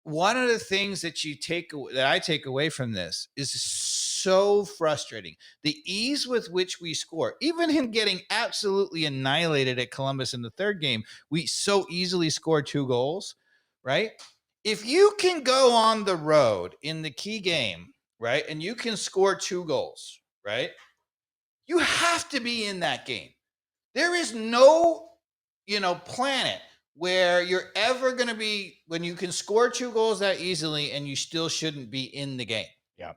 one of the things that I take away from this is so frustrating. The ease with which we score, even in getting absolutely annihilated at Columbus in the third game, we so easily score 2 goals, right? If you can go on the road in the key game, right, and you can score 2 goals, right, you have to be in that game. There is no, planet where you're ever going to be when you can score 2 goals that easily and you still shouldn't be in the game. Yeah.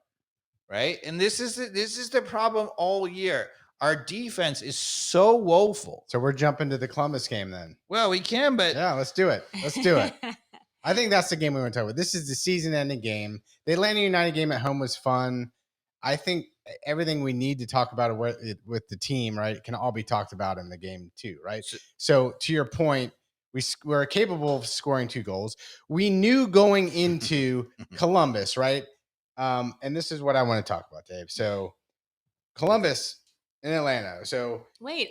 Right? And this is the problem all year. Our defense is so woeful. So we're jumping to the Columbus game then. Well, we can, but yeah, let's do it. Let's do it. I think that's the game we want to talk about. This is the season-ending game. The Atlanta United game at home was fun. I think everything we need to talk about with the team, right, can all be talked about in the game too, right? So to your point, we're capable of scoring 2 goals. We knew going into Columbus, right? And this is what I want to talk about, Dave. So Columbus in Atlanta. So wait,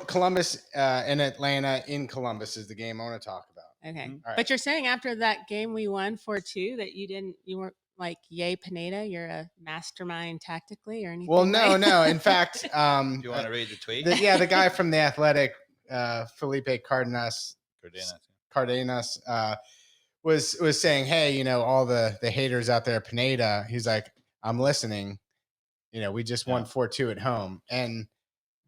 Columbus in Atlanta in Columbus is the game I want to talk about. Okay. Right. But you're saying after that game we won 4-2 that you weren't like, yay, Pineda, you're a mastermind tactically or anything? Well, no. In fact, do you want to read the tweet? The guy from The Athletic, Felipe Cardenas, was saying, hey, all the haters out there, Pineda, he's like, I'm listening. We just won 4-2 at home. And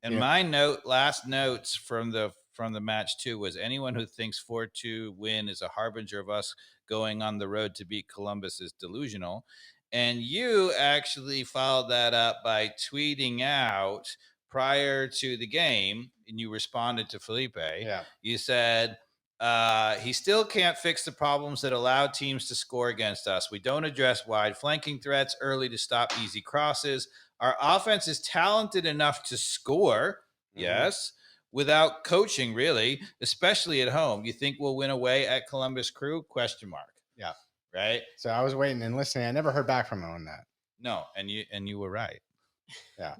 my last notes from the match too was anyone who thinks 4-2 win is a harbinger of us going on the road to beat Columbus is delusional. And you actually followed that up by tweeting out prior to the game, and you responded to Felipe. Yeah. You said, he still can't fix the problems that allow teams to score against us. We don't address wide flanking threats early to stop easy crosses. Our offense is talented enough to score, yes, without coaching, really, especially at home. You think we'll win away at Columbus Crew? ? Yeah. Right? So I was waiting and listening. I never heard back from him on that. No, and you were right. Yeah.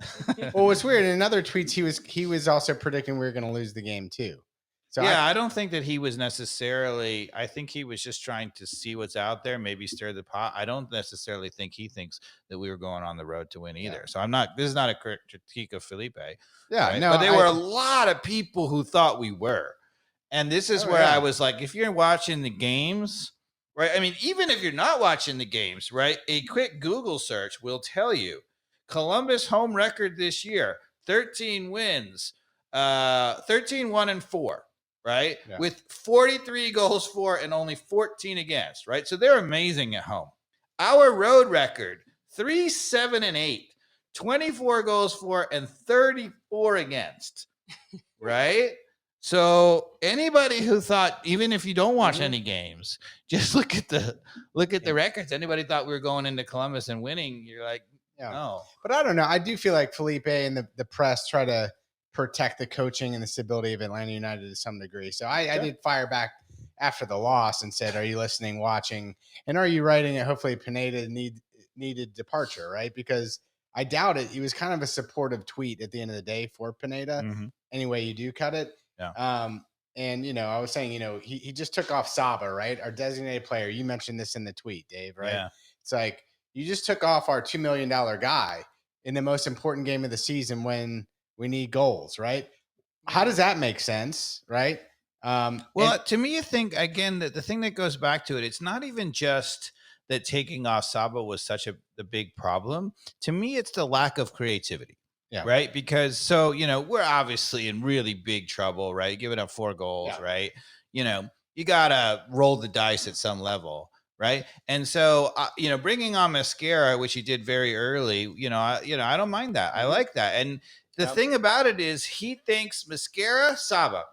Well, what's weird, in another tweets, he was also predicting we were going to lose the game too. So yeah, I don't think that he was necessarily. I think he was just trying to see what's out there, maybe stir the pot. I don't necessarily think he thinks that we were going on the road to win either. Yeah. So I'm not. This is not a critique of Felipe. Yeah, right? no. But there were a lot of people who thought we were, and this is where I was like, if you're watching the games, right? I mean, even if you're not watching the games, right? A quick Google search will tell you Columbus home record this year: 13 wins, 13-1-4. Right? Yeah. With 43 goals for and only 14 against, right? So they're amazing at home. Our road record, 3-7-8, 24 goals for and 34 against, right? So anybody who thought, even if you don't watch any games, just look at the records. Anybody thought we were going into Columbus and winning, you're like, no. But I don't know. I do feel like Felipe and the press try to protect the coaching and the stability of Atlanta United to some degree. So I did fire back after the loss and said, are you listening, watching, and are you writing it? Hopefully Pineda needed departure, right? Because I doubt it. It was kind of a supportive tweet at the end of the day for Pineda. Mm-hmm. Anyway, you do cut it. Yeah. And, I was saying, he just took off Saba, right? Our designated player. You mentioned this in the tweet, Dave, right? Yeah. It's like, you just took off our $2 million guy in the most important game of the season when we need goals, right? How does that make sense, right? To me, you think, again, that the thing that goes back to it, it's not even just that taking off Saba was such the big problem. To me, it's the lack of creativity, right? Because, we're obviously in really big trouble, right? Giving up 4 goals, right? You got to roll the dice at some level. Right. And so, bringing on Mascara, which he did very early, I don't mind that. I like that. And the thing about it is he thinks Mascara, Saba,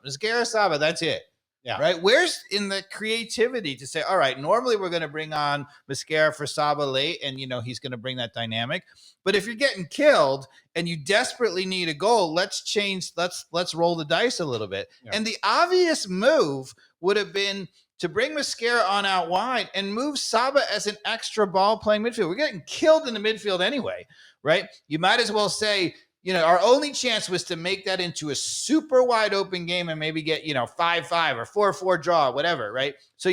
that's it. Yeah. Right. Where's in the creativity to say, all right, normally we're going to bring on Mascara for Saba late and, he's going to bring that dynamic. But if you're getting killed and you desperately need a goal, let's roll the dice a little bit. Yeah. And the obvious move would have been to bring Mascara on out wide and move Saba as an extra ball playing midfield. We're getting killed in the midfield anyway, right? You might as well say, our only chance was to make that into a super wide open game and maybe get, 5-5 or 4-4 draw, whatever, right? So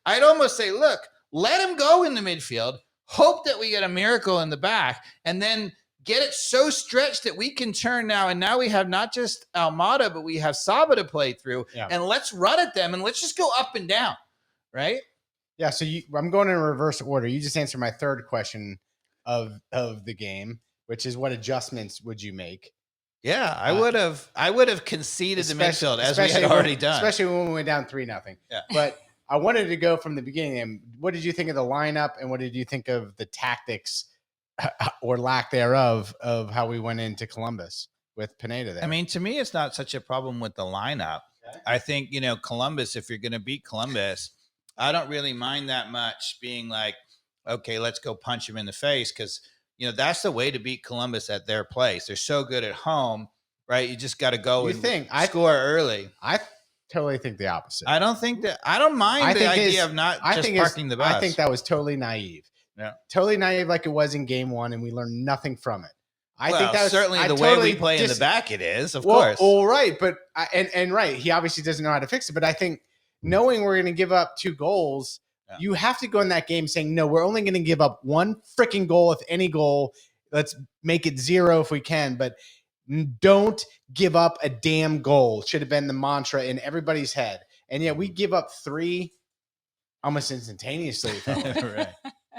I'd almost say, look, let him go in the midfield, hope that we get a miracle in the back, and then get it so stretched that we can turn now. And now we have not just Almada, but we have Saba to play through. Yeah. And let's run at them and let's just go up and down, right? Yeah, so I'm going in reverse order. You just answered my third question of the game, which is what adjustments would you make? Yeah, I would have conceded the midfield as we had already done. Especially when we went down 3-0. Yeah. But I wanted to go from the beginning. And what did you think of the lineup, and what did you think of the tactics or lack thereof of how we went into Columbus with Pineda there? I mean, to me, it's not such a problem with the lineup. Okay. I think, Columbus, if you're going to beat Columbus, I don't really mind that much being like, okay, let's go punch him in the face, because that's the way to beat Columbus at their place. They're so good at home, right? You just got to go score early. I totally think the opposite. I don't think that. I don't mind the idea of not just parking the bus. I think that was totally naive. Yeah, totally naive, like it was in game 1, and we learned nothing from it. I think that was certainly the way we play in the back. It is, of course. Well, right, but right, he obviously doesn't know how to fix it. But I think knowing we're going to give up 2 goals. Yeah. You have to go in that game saying, no, we're only going to give up 1 freaking goal, if any goal. Let's make it 0 if we can, but don't give up a damn goal. Should have been the mantra in everybody's head. And yet we give up 3 almost instantaneously. Right.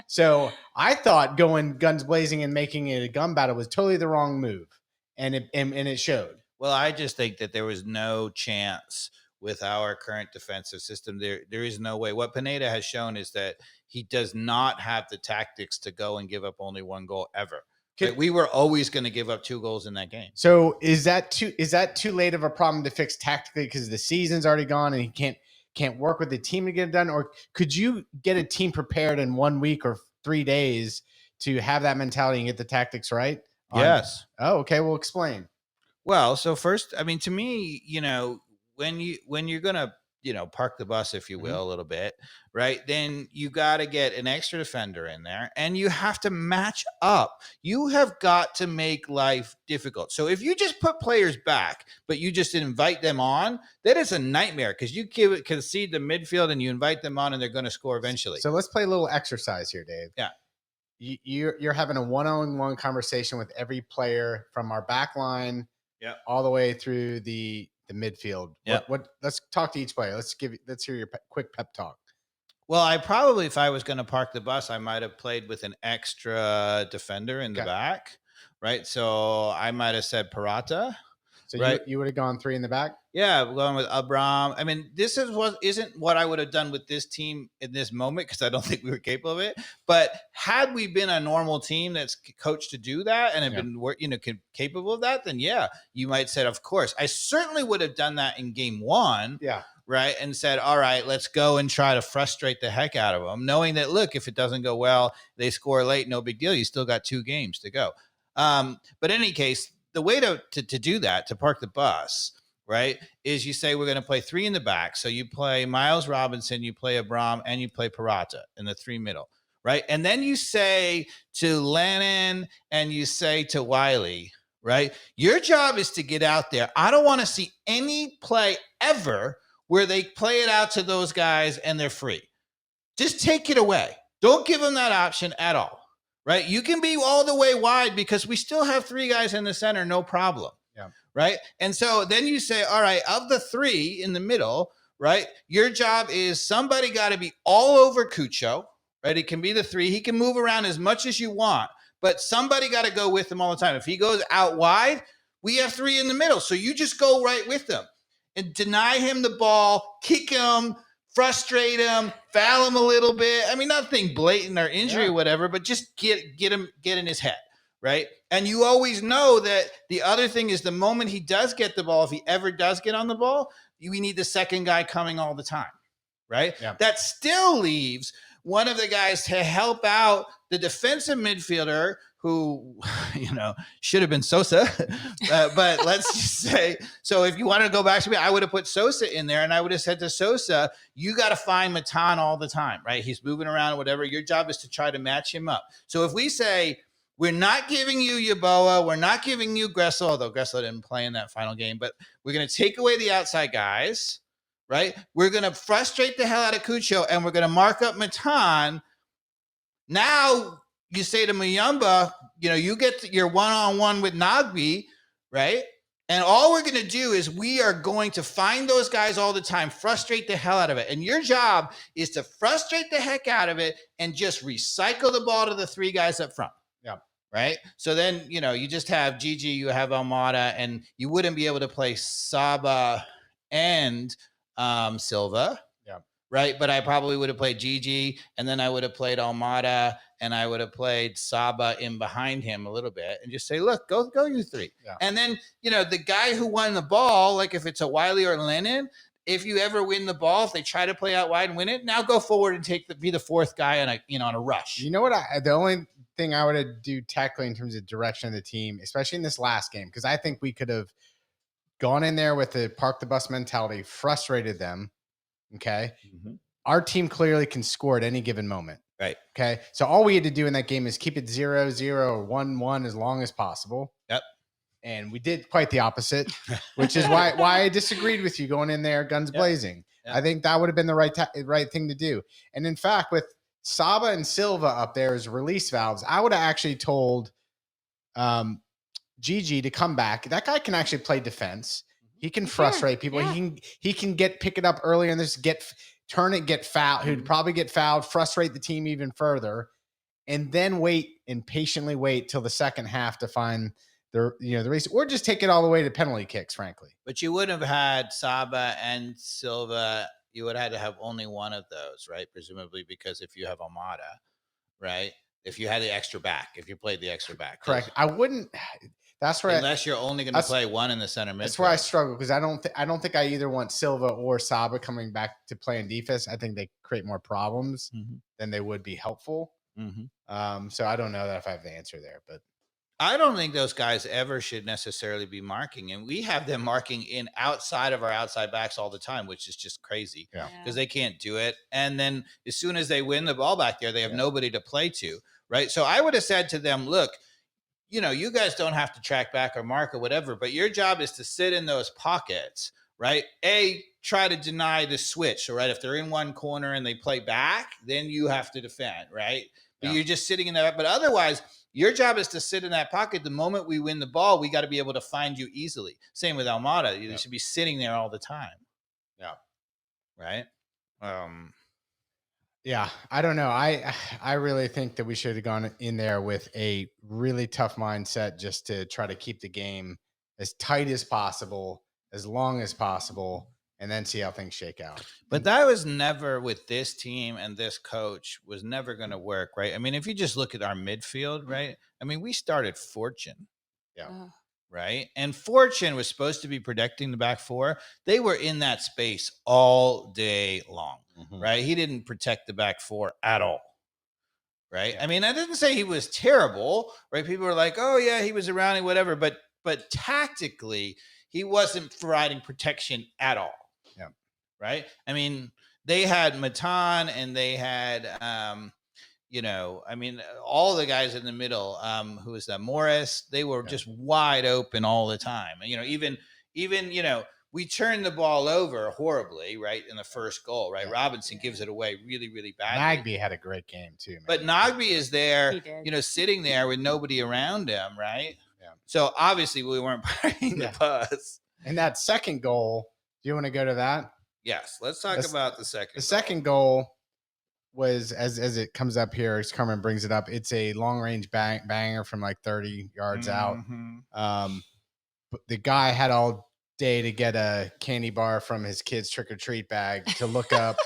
So I thought going guns blazing and making it a gun battle was totally the wrong move. And it showed. Well, I just think that there was no chance with our current defensive system. There is no way. What Pineda has shown is that he does not have the tactics to go and give up only 1 goal ever. Right? We were always going to give up 2 goals in that game. So is that too late of a problem to fix tactically because the season's already gone and he can't work with the team to get it done? Or could you get a team prepared in 1 week or 3 days to have that mentality and get the tactics right? Yes. Oh, okay. Well, explain. Well, so first, I mean, to me, when you're going to, park the bus, if you will, a little bit, right? Then you got to get an extra defender in there and you have to match up. You have got to make life difficult. So if you just put players back, but you just invite them on, that is a nightmare because you concede the midfield and you invite them on and they're going to score eventually. So let's play a little exercise here, Dave. Yeah. You're having a one-on-one conversation with every player from our back line all the way through the midfield. Yeah. Let's talk to each player. Let's hear your quick pep talk. Well, I probably, if I was going to park the bus, I might have played with an extra defender in the back, right? So I might have said Parata. So right? you would have gone 3 in the back? Yeah, going with Abram. I mean, this isn't what I would have done with this team in this moment because I don't think we were capable of it. But had we been a normal team that's coached to do that and have been capable of that, then you might say, of course. I certainly would have done that in game 1. Yeah. Right. And said, all right, let's go and try to frustrate the heck out of them, knowing that, look, if it doesn't go well, they score late, no big deal. You still got 2 games to go. But in any case, the way to do that, to park the bus, right, is you say we're going to play 3 in the back. So you play Miles Robinson, you play Abram, and you play Parata in the 3 middle, right? And then you say to Lennon and you say to Wiley, right, your job is to get out there. I don't want to see any play ever where they play it out to those guys and they're free. Just take it away. Don't give them that option at all. Right? You can be all the way wide because we still have 3 guys in the center, no problem. Yeah. Right? And so then you say, all right, of the 3 in the middle, right, your job is somebody got to be all over Cucho, right? It can be the 3. He can move around as much as you want, but somebody got to go with him all the time. If he goes out wide, we have 3 in the middle. So you just go right with them and deny him the ball, kick him, frustrate him, foul him a little bit. I mean, nothing blatant or injury or whatever, but just get in his head, right? And you always know that the other thing is the moment he does get the ball, if he ever does get on the ball, we need the second guy coming all the time, right? Yeah. That still leaves one of the guys to help out the defensive midfielder who, should have been Sosa. But let's just say, so if you wanted to go back to me, I would have put Sosa in there and I would have said to Sosa, you got to find Matan all the time, right? He's moving around, whatever. Your job is to try to match him up. So if we say We're not giving you Yeboah. We're not giving you Gressel, although Gressel didn't play in that final game. But we're going to take away the outside guys, right? We're going to frustrate the hell out of Cucho, and we're going to mark up Matan. Now you say to Muyumba, you get your one-on-one with Nagbe, right? And all we're going to do is we are going to find those guys all the time, frustrate the hell out of it. And your job is to frustrate the heck out of it and just recycle the ball to the 3 guys up front. Yeah. Right. So then, you just have Gigi, you have Almada, and you wouldn't be able to play Saba and Silva. Yeah. Right. But I probably would have played Gigi, and then I would have played Almada, and I would have played Saba in behind him a little bit and just say, look, go you 3. Yeah. And then, the guy who won the ball, like if it's a Wiley or Lennon, if you ever win the ball, if they try to play out wide and win it, now go forward and be the 4th guy on a rush. You know what? The only thing I would do tactically in terms of direction of the team, especially in this last game, because I think we could have gone in there with the park the bus mentality, frustrated them. Okay. Mm-hmm. Our team clearly can score at any given moment. Right. Okay. So all we had to do in that game is keep it 0-0 or 1-1 as long as possible. Yep. And we did quite the opposite, which is why I disagreed with you going in there guns blazing. Yep. I think that would have been the right thing to do. And in fact, with Saba and Silva up there as release valves, I would have actually told Gigi to come back. That guy can actually play defense. He can frustrate people. Yeah. He can pick it up earlier and just get fouled. He'd probably get fouled, frustrate the team even further, and then patiently wait till the second half to find the race, or just take it all the way to penalty kicks, frankly. But you wouldn't have had Saba and Silva. You would have had to have only one of those, right? Presumably, because if you have Almada, right? If you had the extra back, if you played the extra back. Correct. I wouldn't. That's where unless you're only going to play one in the center midfield. That's where I struggle, because I don't think I either want Silva or Saba coming back to play in defense. I think they create more problems than they would be helpful. So I don't know that if I have the answer there, but I don't think those guys ever should necessarily be marking, and we have them marking in outside of our outside backs all the time, which is just crazy because they can't do it. And then as soon as they win the ball back there, they have nobody to play to, right? So I would have said to them, look, you guys don't have to track back or mark or whatever, but your job is to sit in those pockets, right? Try to deny the switch. So, right, if they're in one corner and they play back, then you have to defend, right? But you're just sitting in there. But otherwise, your job is to sit in that pocket. The moment we win the ball, we got to be able to find you easily. Same with Almada. You should be sitting there all the time. Yeah. Right? Yeah, I don't know. I really think that we should have gone in there with a really tough mindset just to try to keep the game as tight as possible, as long as possible, and then see how things shake out. But that was never, with this team and this coach, was never going to work, right? I mean, if you just look at our midfield, right? I mean, we started Fortune. Yeah. Right. And Fortune was supposed to be protecting the back 4. They were in that space all day long. Right. He didn't protect the back 4 at all. Right. I mean, I didn't say he was terrible. Right. People were like, oh, yeah, he was around and whatever. But tactically, he wasn't providing protection at all. Yeah. Right. I mean, they had Matan and they had all the guys in the middle, who was that, Morris, they were just wide open all the time. Even we turned the ball over horribly, right, in the first goal, right? Robinson gives it away really, really badly. Nagbe had a great game too, man. But Nagbe is there, sitting there with nobody around him, right? Yeah. So obviously we weren't parking the bus. And that second goal, do you want to go to that? Yes, let's talk about the second. The second goal was, as it comes up here, as Carmen brings it up, it's a long range banger from like 30 yards out. But the guy had all day to get a candy bar from his kid's trick or treat bag to look up,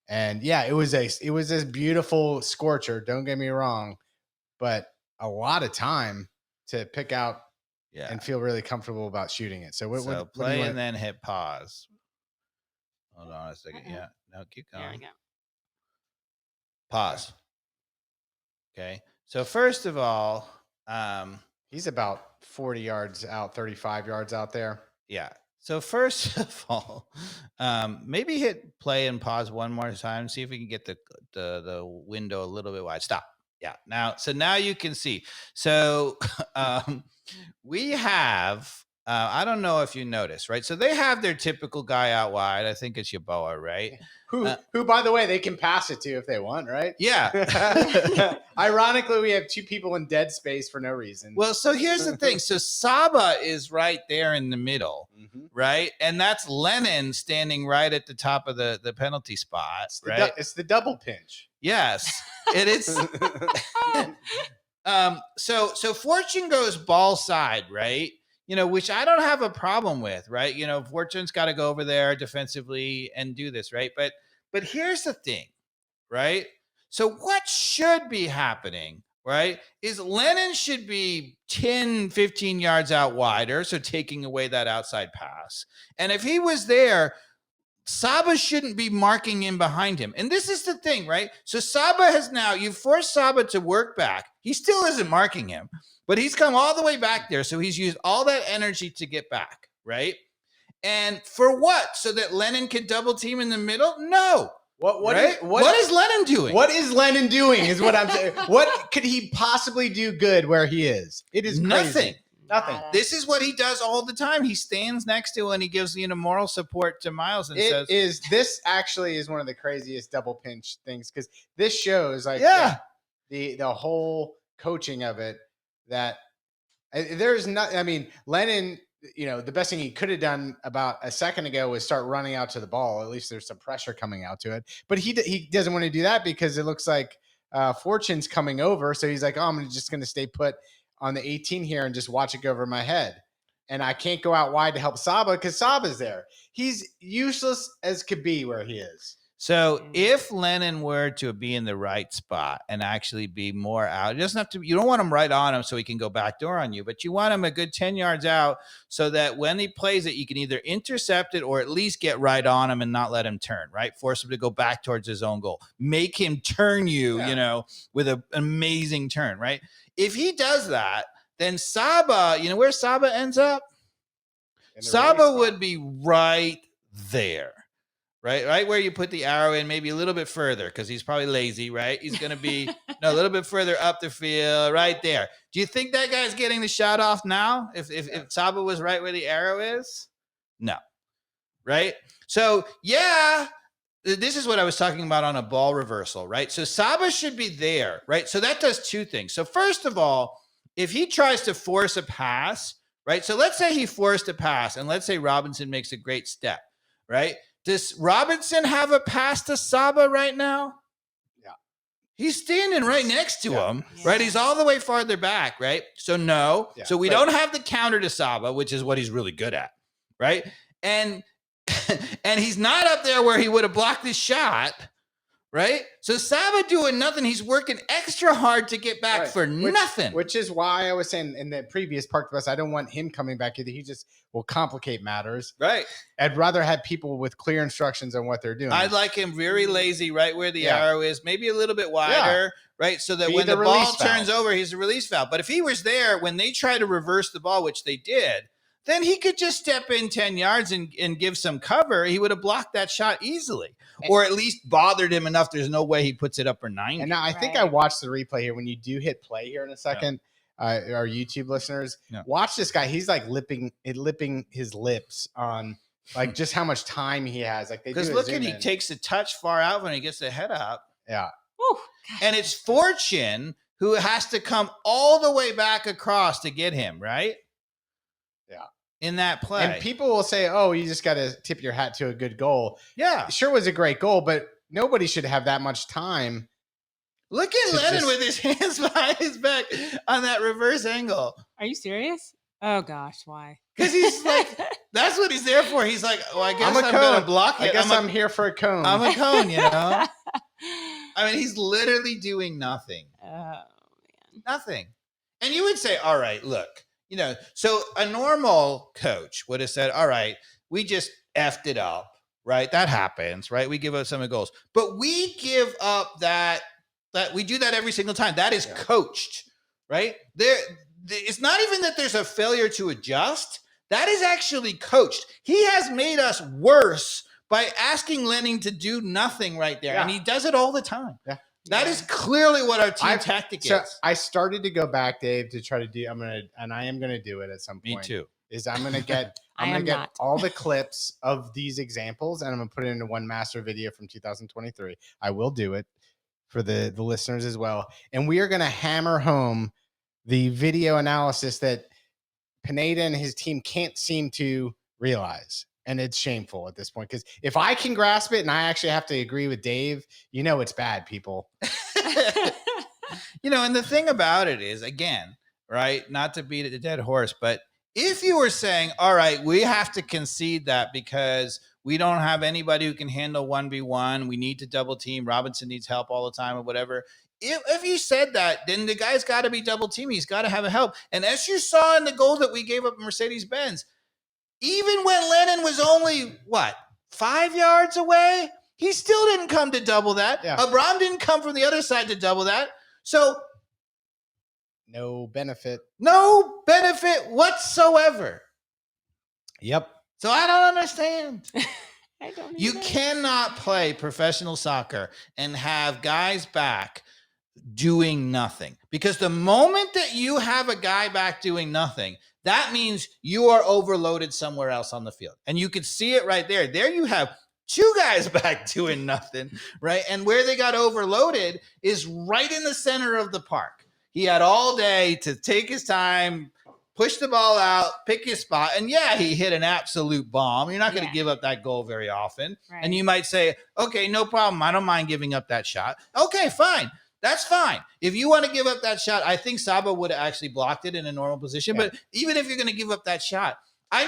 and it was a beautiful scorcher. Don't get me wrong, but a lot of time to pick out and feel really comfortable about shooting it. So what play and then hit pause. Hold on a second. Yeah, no, keep going. There we go. Pause. Okay. So first of all, he's about 40 yards out, 35 yards out there. Yeah. So first of all, maybe hit play and pause one more time. See if we can get the window a little bit wide. Stop. Yeah. Now you can see. So we have, I don't know if you noticed, right? So they have their typical guy out wide. I think it's Yaboa, right? Who, by the way, they can pass it to if they want, right? Yeah. Ironically, we have 2 people in dead space for no reason. Well, so here's the thing. So Saba is right there in the middle, right? And that's Lennon standing right at the top of the penalty spot, right? It's the double pinch. Yes, it is. So Fortune goes ball side, right? Which I don't have a problem with, right? Fortune's got to go over there defensively and do this, right? But here's the thing, right? So what should be happening, right, is Lennon should be 10, 15 yards out wider, so taking away that outside pass. And if he was there, Saba shouldn't be marking in behind him. And this is the thing, right? So Saba has now, you forced Saba to work back. He still isn't marking him, but he's come all the way back there. So he's used all that energy to get back, right? And for what? So that Lennon could double team in the middle? No. What is Lennon doing? What is Lennon doing is what I'm saying. What could he possibly do good where he is? It is nothing. Nothing. This is what he does all the time. He stands next to and he gives moral support to Miles and says, this actually is one of the craziest double pinch things, because this shows the whole coaching of it, that there's not. I mean, Lennon, the best thing he could have done about a second ago was start running out to the ball. At least there's some pressure coming out to it. But he doesn't want to do that because it looks like Fortune's coming over. So he's like, oh, I'm just going to stay put on the 18 here and just watch it go over my head. And I can't go out wide to help Saba because Saba's there. He's useless as could be where he is. So if Lennon were to be in the right spot and actually be more out, it doesn't have to. You don't want him right on him so he can go backdoor on you, but you want him a good 10 yards out so that when he plays it, you can either intercept it or at least get right on him and not let him turn. Right, force him to go back towards his own goal. Make him turn you, with an amazing turn. Right. If he does that, then Saba, where Saba ends up? Saba would be right there. Right where you put the arrow in, maybe a little bit further because he's probably lazy, right? He's going to be a little bit further up the field, right there. Do you think that guy's getting the shot off now? If Saba was right where the arrow is? No. Right? So, this is what I was talking about on a ball reversal, right? So Saba should be there, right? So that does 2 things. So first of all, if he tries to force a pass, right? So let's say he forced a pass, and let's say Robinson makes a great step, right? Does Robinson have a pass to Saba right now? Yeah. He's standing right next to him, right? He's all the way farther back, right? So no. Yeah. So we don't have the counter to Saba, which is what he's really good at, right? And he's not up there where he would have blocked this shot, right? So Saba doing nothing. He's working extra hard to get back for nothing. Which is why I was saying in the previous Park the Bus, I don't want him coming back either. He just will complicate matters. Right. I'd rather have people with clear instructions on what they're doing. I'd like him very lazy right where the arrow is, maybe a little bit wider, right? So that when the ball turns over, he's a release valve. But if he was there when they try to reverse the ball, which they did, then he could just step in 10 yards and give some cover. He would have blocked that shot easily, or at least bothered him enough. There's no way he puts it up or 90. And now I think I watched the replay here. When you do hit play here in a second, our YouTube listeners, watch this guy. He's like lipping his lips on like just how much time he has. Like because he takes the touch far out when he gets the head up. Yeah. Woo. And it's Fortune who has to come all the way back across to get him, right? Yeah. In that play. And people will say, oh, you just got to tip your hat to a good goal. Yeah. Sure was a great goal, but nobody should have that much time. Look at Lennon with his hands behind his back on that reverse angle. Are you serious? Oh, gosh. Why? Because he's like, that's what he's there for. He's like, well, I guess I'm going to block it. I guess I'm here for a cone. I'm a cone, I mean, he's literally doing nothing. Oh, man. Nothing. And you would say, all right, look. So a normal coach would have said, all right, we just effed it up, right? That happens, right? We give up some of the goals. But we give up that we do that every single time. That is coached, right? It's not even that there's a failure to adjust. That is actually coached. He has made us worse by asking Lennon to do nothing right there. Yeah. And he does it all the time. Yeah. That is clearly what our team tactic So is. I started to go back, Dave, to try to do. I am gonna do it at some point. Me too. I'm gonna get all the clips of these examples, and I'm gonna put it into one master video from 2023. I will do it for the listeners as well, and we are gonna hammer home the video analysis that Pineda and his team can't seem to realize. And it's shameful at this point, because if I can grasp it and I actually have to agree with Dave, it's bad, people. And the thing about it is, again, right, not to beat a dead horse, but if you were saying, all right, we have to concede that because we don't have anybody who can handle 1v1, we need to double team, Robinson needs help all the time or whatever. If you said that, then the guy's got to be double teaming. He's got to have a help. And as you saw in the goal that we gave up in Mercedes-Benz, even when Lennon was only, 5 yards away, he still didn't come to double that. Yeah. Abram didn't come from the other side to double that. So no benefit whatsoever. Yep. So I don't understand. I don't You either. cannot play professional soccer and have guys back doing nothing, because the moment that you have a guy back doing nothing, that means you are overloaded somewhere else on the field. And you could see it right there. There you have two guys back doing nothing, right? And where they got overloaded is right in the center of the park. He had all day to take his time, push the ball out, pick his spot. And yeah, he hit an absolute bomb. You're not going to give up that goal very often. Right. And you might say, okay, no problem. I don't mind giving up that shot. Okay, fine. That's fine. If you want to give up that shot, I think Saba would have actually blocked it in a normal position. Yeah. But even if you're going to give up that shot, I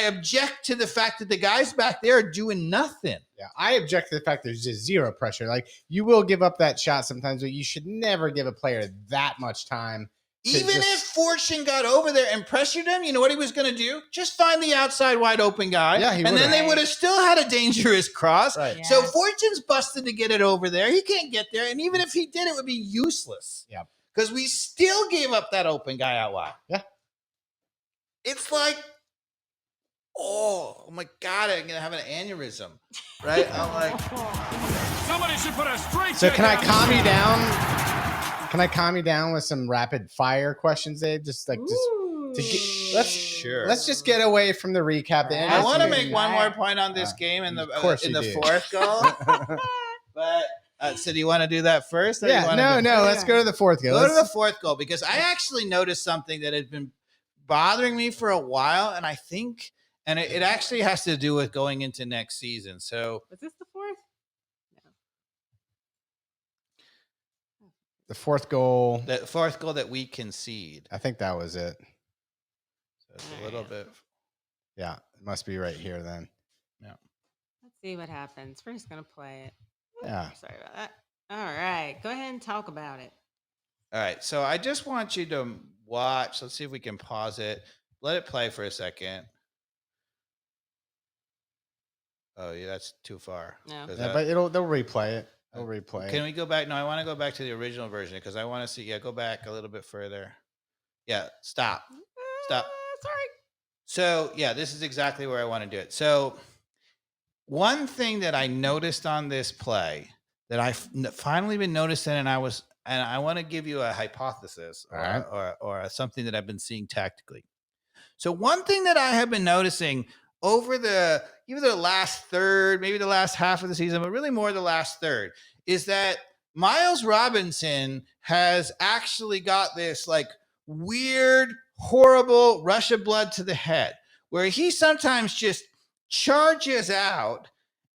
object to the fact that the guys back there are doing nothing. Yeah, I object to the fact there's just zero pressure. Like, you will give up that shot sometimes, but you should never give a player that much time. Even if Fortune got over there and pressured him, you know what he was going to do? Just find the outside wide open guy. Yeah, and then they would have still had a dangerous cross. Right. Yeah. So Fortune's busted to get it over there. He can't get there. And even if he did, it would be useless. Yeah. Because we still gave up that open guy out wide. Yeah. It's like, oh my God, I'm going to have an aneurysm. Right? I'm like, Somebody should put a straight. So can I calm you down? Can I calm you down with some rapid fire questions, Dave? Let's just get away from the recap. I want to make one more point on this game in the fourth goal. But so do you want to do that first? Or Let's go to the fourth goal. Go to the fourth goal, because I actually noticed something that had been bothering me for a while, and I think, and it actually has to do with going into next season. So Was this the fourth? The fourth goal. the fourth goal that we concede. I think that was it. So it's a little bit. Yeah, it must be right here then. Let's see what happens. We're just going to play it. Yeah. Sorry about that. All right. Go ahead and talk about it. All right. So I just want you to watch. Let's see if we can pause it. Let it play for a second. Oh, yeah, that's too far. No. Does Yeah, that- but they'll replay it. They'll replay Can it. we go back? No, I want to go back to the original version because I want to see. Yeah, go back a little bit further. Yeah, stop. Stop. Sorry. So, yeah, this is exactly where I want to do it. So, one thing that I noticed on this play that I've finally been noticing, and I want to give you a hypothesis All right. or something that I've been seeing tactically. So, one thing that I have been noticing over even the last third, maybe the last half of the season, but really more the last third, is that Miles Robinson has actually got this like weird, horrible rush of blood to the head, where he sometimes just charges out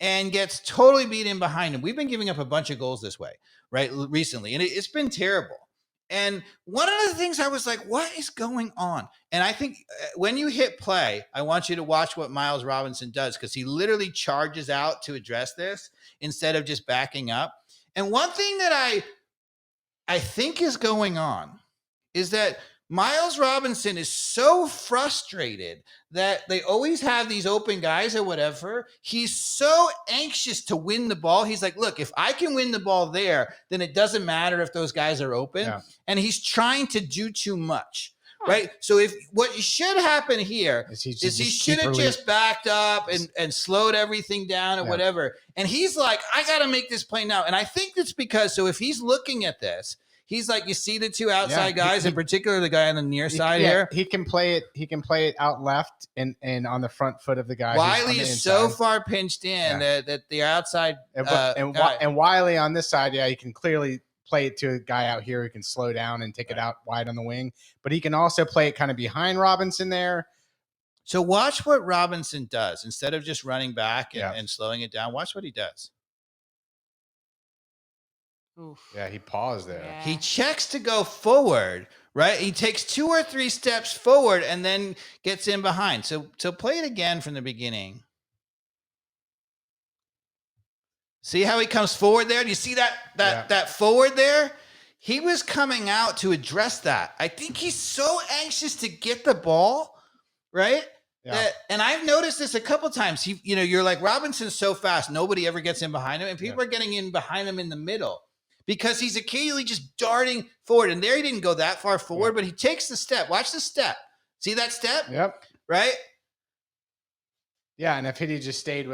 and gets totally beaten behind him. We've been giving up a bunch of goals this way, right, recently, and it's been terrible. And one of the things I was like, what is going on? And I think when you hit play, I want you to watch what Miles Robinson does, because he literally charges out to address this instead of just backing up. And one thing that I think is going on is that Miles Robinson is so frustrated that they always have these open guys or whatever. He's so anxious to win the ball. He's like, look, if I can win the ball there, then it doesn't matter if those guys are open. Yeah. And he's trying to do too much, right? So if what should happen here Is he is he just should keep have release- just backed up and slowed everything down or Yeah. whatever. And he's like, I got to make this play now. And I think that's because, so if he's looking at this, he's like, you see the two outside guys, in particular the guy on the near side here. He can play it. He can play it out left and on the front foot of the guy. Wiley is so far pinched in that the outside and Wiley on this side, he can clearly play it to a guy out here who can slow down and take it out wide on the wing. But he can also play it kind of behind Robinson there. So watch what Robinson does instead of just running back and slowing it down. Watch what he does. Oof. Yeah, he paused there. Yeah. He checks to go forward, right? He takes 2 or 3 steps forward and then gets in behind. So play it again from the beginning. See how he comes forward there? Do you see that forward there? He was coming out to address that. I think he's so anxious to get the ball, right? Yeah. And I've noticed this a couple times. You're like, Robinson's so fast, nobody ever gets in behind him, and people are getting in behind him in the middle because he's occasionally just darting forward. And there he didn't go that far forward, but he takes the step. Watch the step. See that step? Yep. Right? Yeah, and if he just stayed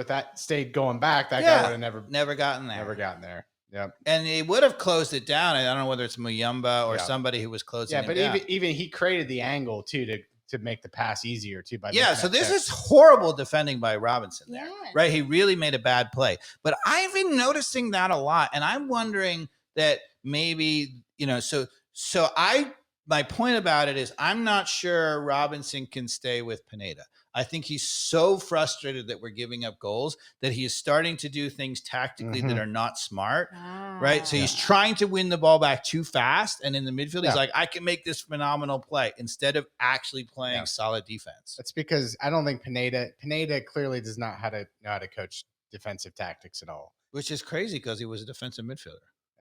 going back, that guy would have never gotten there. Never gotten there. Yep. And he would have closed it down. I don't know whether it's Muyumba or somebody who was closing it down. Yeah, but even he created the angle too to make the pass easier too. So this is horrible defending by Robinson there, right? He really made a bad play. But I've been noticing that a lot, and I'm wondering that maybe my point about it is I'm not sure Robinson can stay with Pineda. I think he's so frustrated that we're giving up goals that he is starting to do things tactically that are not smart, right? So he's trying to win the ball back too fast. And in the midfield, he's like, I can make this phenomenal play instead of actually playing solid defense. That's because I don't think Pineda clearly does not know how to coach defensive tactics at all. Which is crazy because he was a defensive midfielder.